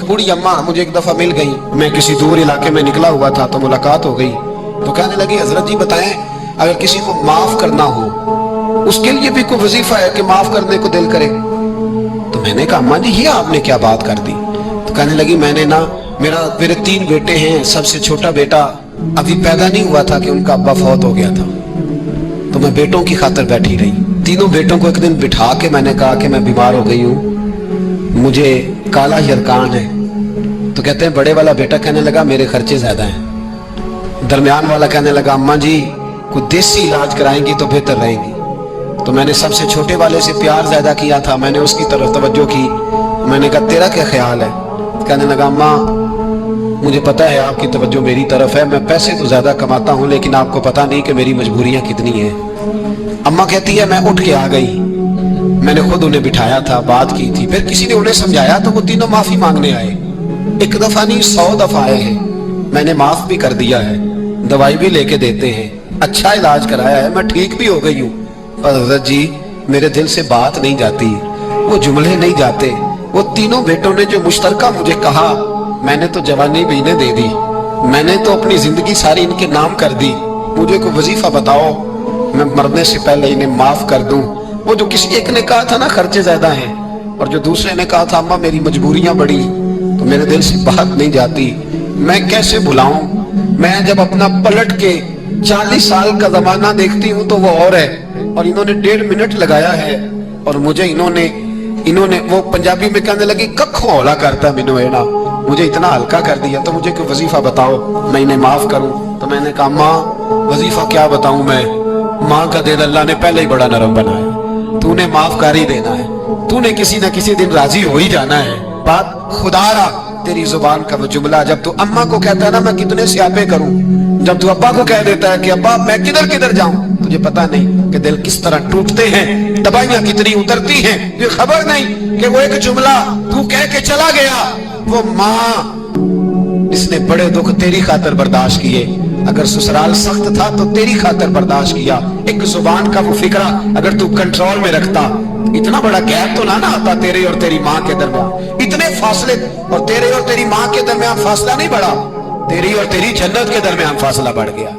एक बूढ़ी अम्मा मुझे एक दफा मिल गई, मैं किसी दूर इलाके में निकला हुआ था तो मुलाकात हो गई। तो कहने लगी, हजरत जी बताएं, अगर किसी को माफ करना हो उसके लिए भी कोई वजीफा है कि माफ करने को दिल करे? तो मैंने कहा, अम्मा जी ये आपने क्या बात कर दी? तो कहने लगी, मेरे 3 बेटे हैं, सबसे छोटा बेटा अभी पैदा नहीं हुआ था कि उनका अब्बा फौत हो गया था, तो मैं बेटों की खातिर बैठी रही। तीनों बेटों को एक दिन बिठा के मैंने कहा कि मैं बीमार हो गई हूँ, मुझे काला यरकान है। तो कहते हैं बड़े वाला बेटा कहने लगा, मेरे खर्चे ज्यादा हैं। दरमियान वाला कहने लगा, अम्मा जी कोई देसी इलाज कराएंगी तो बेहतर रहेंगी। तो मैंने सबसे छोटे वाले से प्यार ज्यादा किया था, मैंने उसकी तरफ तवज्जो की। मैंने कहा, तेरा क्या ख्याल है? कहने लगा, अम्मा मुझे पता है आपकी तवज्जो मेरी तरफ है, मैं पैसे तो ज्यादा कमाता हूँ लेकिन आपको पता नहीं कि मेरी मजबूरियां कितनी हैं। अम्मा कहती है, मैं उठ के आ गई, मैंने खुद उन्हें बिठाया था, बात की थी, फिर किसी ने उन्हें समझाया तो वो तीनों माफी मांगने आए। 1 दफा नहीं 100 दफा आए हैं, मैंने माफ भी कर दिया है, दवाई भी लेके देते हैं, अच्छा इलाज कराया है, मैं ठीक भी हो गई हूँ। पर हज़रत जी मेरे दिल से बात नहीं जाती, वो जुमले नहीं जाते। वो तीनों बेटों ने जो मुश्तरका मुझे कहा, मैंने तो जवानी भी इन्हें दे दी, मैंने तो अपनी जिंदगी सारी इनके नाम कर दी। मुझे कोई वजीफा बताओ, मैं मरने से पहले इन्हें माफ कर दूं। वो जो किसी एक ने कहा था ना खर्चे ज्यादा हैं, और जो दूसरे ने कहा था अम्मा मेरी मजबूरियां बड़ी, तो मेरे दिल से बात नहीं जाती, मैं कैसे भुलाऊं? मैं जब अपना पलट के 40 साल का जमाना देखती हूँ तो वो और है, और इन्होंने 1.5 मिनट लगाया है, और मुझे इन्होंने वो पंजाबी में कहने लगी, कखों हौला करता मैनू है ना, मुझे इतना हल्का कर दिया, तो मुझे कोई वजीफा बताओ मैं इन्हें माफ करूं। तो मैंने कहा, माँ वजीफा क्या बताऊं मैं, माँ का दिल अल्लाह ने पहले ही बड़ा नरम बनाया, तूने माफ कर ही देना है, तूने किसी न किसी दिन राजी हो ही जाना है। बात खुदारा तेरी जुबान का वो जुमला, जब तू अम्मा को कहता है ना मैं कितने स्यापे करूं, जब तू अब्बा को कह देता है कि अब्बा मैं किधर किधर जाऊं, तुझे पता नहीं कि दिल किस तरह टूटते हैं, दवाइयां कितनी उतरती हैं, ये खबर नहीं कि वो एक जुमला तू कह के चला गया, वो माँ इसने बड़े दुख तेरी खातिर बर्दाश्त किए, अगर ससुराल सख्त था तो तेरी खातिर बर्दाश्त किया। एक जुबान का वो फिक्रा अगर तू कंट्रोल में रखता, इतना बड़ा गैप तो ना आता तेरे और तेरी माँ के दरमियान, इतने फासले, और तेरे और तेरी माँ के दरमियान फासला नहीं बढ़ा, तेरी और तेरी जन्नत के दरमियान फासला बढ़ गया।